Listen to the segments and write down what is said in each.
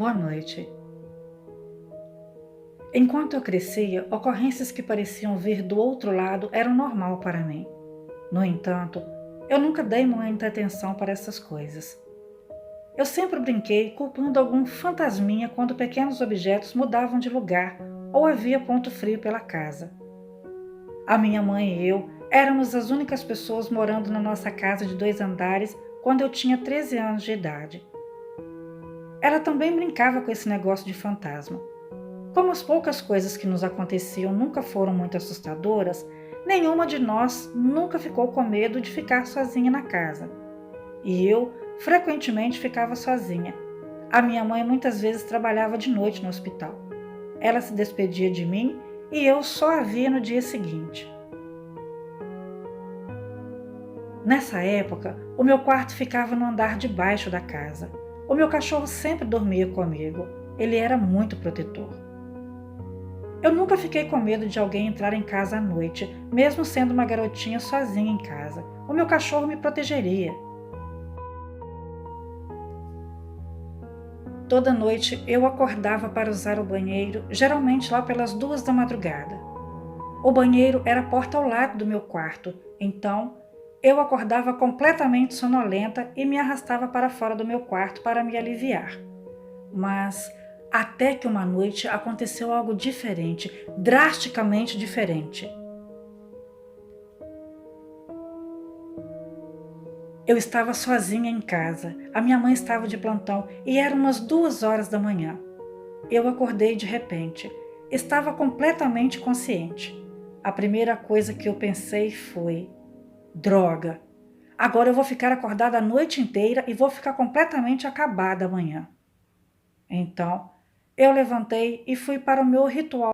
Boa noite. Enquanto eu crescia, ocorrências que pareciam vir do outro lado eram normal para mim. No entanto, eu nunca dei muita atenção para essas coisas. Eu sempre brinquei culpando algum fantasminha quando pequenos objetos mudavam de lugar ou havia ponto frio pela casa. A minha mãe e eu éramos as únicas pessoas morando na nossa casa de 2 andares quando eu tinha 13 anos de idade. Ela também brincava com esse negócio de fantasma. Como as poucas coisas que nos aconteciam nunca foram muito assustadoras, nenhuma de nós nunca ficou com medo de ficar sozinha na casa. E eu, frequentemente, ficava sozinha. A minha mãe muitas vezes trabalhava de noite no hospital. Ela se despedia de mim e eu só a via no dia seguinte. Nessa época, o meu quarto ficava no andar de baixo da casa. O meu cachorro sempre dormia comigo. Ele era muito protetor. Eu nunca fiquei com medo de alguém entrar em casa à noite, mesmo sendo uma garotinha sozinha em casa. O meu cachorro me protegeria. Toda noite eu acordava para usar o banheiro, geralmente lá pelas 2 da madrugada. O banheiro era a porta ao lado do meu quarto, então eu acordava completamente sonolenta e me arrastava para fora do meu quarto para me aliviar. Mas até que uma noite aconteceu algo diferente, drasticamente diferente. Eu estava sozinha em casa, a minha mãe estava de plantão e eram umas 2 horas da manhã. Eu acordei de repente, estava completamente consciente. A primeira coisa que eu pensei foi: droga, agora eu vou ficar acordada a noite inteira e vou ficar completamente acabada amanhã. Então, eu levantei e fui para o meu ritual.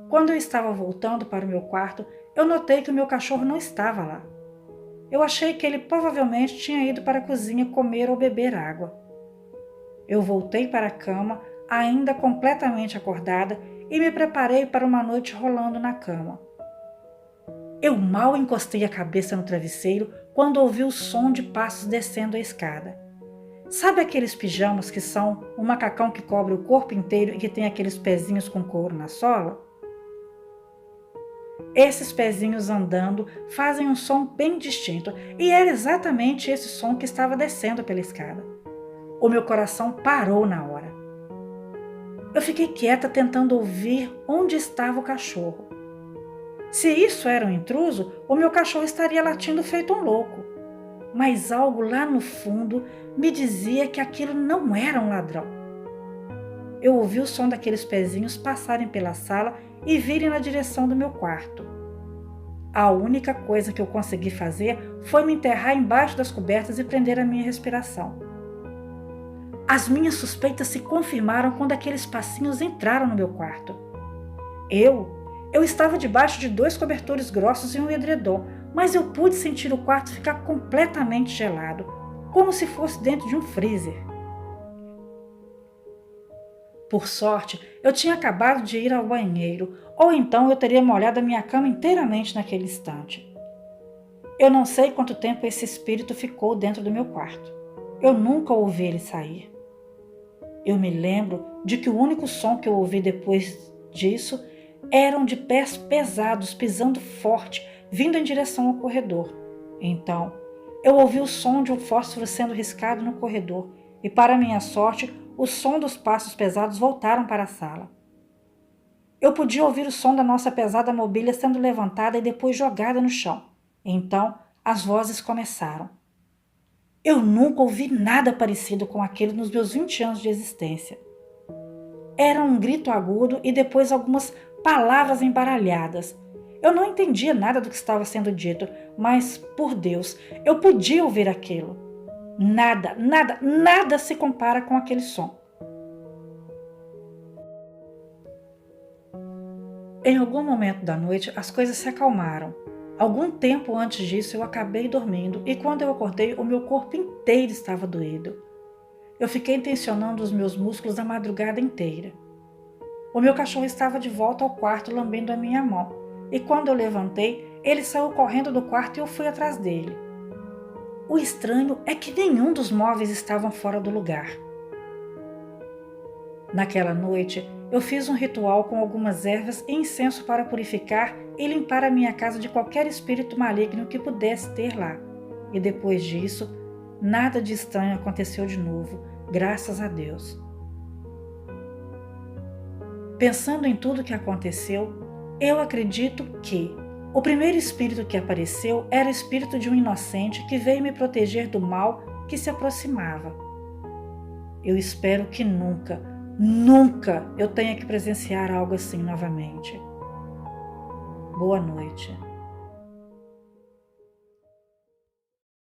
Quando eu estava voltando para o meu quarto, eu notei que o meu cachorro não estava lá. Eu achei que ele provavelmente tinha ido para a cozinha comer ou beber água. Eu voltei para a cama, ainda completamente acordada, e me preparei para uma noite rolando na cama. Eu mal encostei a cabeça no travesseiro quando ouvi o som de passos descendo a escada. Sabe aqueles pijamas que são um macacão que cobre o corpo inteiro e que tem aqueles pezinhos com couro na sola? Esses pezinhos andando fazem um som bem distinto e era exatamente esse som que estava descendo pela escada. O meu coração parou na hora. Eu fiquei quieta tentando ouvir onde estava o cachorro. Se isso era um intruso, o meu cachorro estaria latindo feito um louco. Mas algo lá no fundo me dizia que aquilo não era um ladrão. Eu ouvi o som daqueles pezinhos passarem pela sala e virem na direção do meu quarto. A única coisa que eu consegui fazer foi me enterrar embaixo das cobertas e prender a minha respiração. As minhas suspeitas se confirmaram quando aqueles passinhos entraram no meu quarto. Eu estava debaixo de 2 cobertores grossos e um edredom, mas eu pude sentir o quarto ficar completamente gelado, como se fosse dentro de um freezer. Por sorte, eu tinha acabado de ir ao banheiro, ou então eu teria molhado a minha cama inteiramente naquele instante. Eu não sei quanto tempo esse espírito ficou dentro do meu quarto. Eu nunca ouvi ele sair. Eu me lembro de que o único som que eu ouvi depois disso eram de pés pesados pisando forte, vindo em direção ao corredor. Então, eu ouvi o som de um fósforo sendo riscado no corredor e, para minha sorte, o som dos passos pesados voltaram para a sala. Eu podia ouvir o som da nossa pesada mobília sendo levantada e depois jogada no chão. Então, as vozes começaram. Eu nunca ouvi nada parecido com aquilo nos meus 20 anos de existência. Era um grito agudo e depois algumas palavras embaralhadas. Eu não entendia nada do que estava sendo dito, mas, por Deus, eu podia ouvir aquilo. Nada se compara com aquele som. Em algum momento da noite, as coisas se acalmaram. Algum tempo antes disso, eu acabei dormindo e quando eu acordei, o meu corpo inteiro estava doído. Eu fiquei tensionando os meus músculos a madrugada inteira. O meu cachorro estava de volta ao quarto lambendo a minha mão, e quando eu levantei, ele saiu correndo do quarto e eu fui atrás dele. O estranho é que nenhum dos móveis estavam fora do lugar. Naquela noite, eu fiz um ritual com algumas ervas e incenso para purificar e limpar a minha casa de qualquer espírito maligno que pudesse ter lá. E depois disso, nada de estranho aconteceu de novo, graças a Deus. Pensando em tudo que aconteceu, eu acredito que o primeiro espírito que apareceu era o espírito de um inocente que veio me proteger do mal que se aproximava. Eu espero que nunca eu tenha que presenciar algo assim novamente. Boa noite.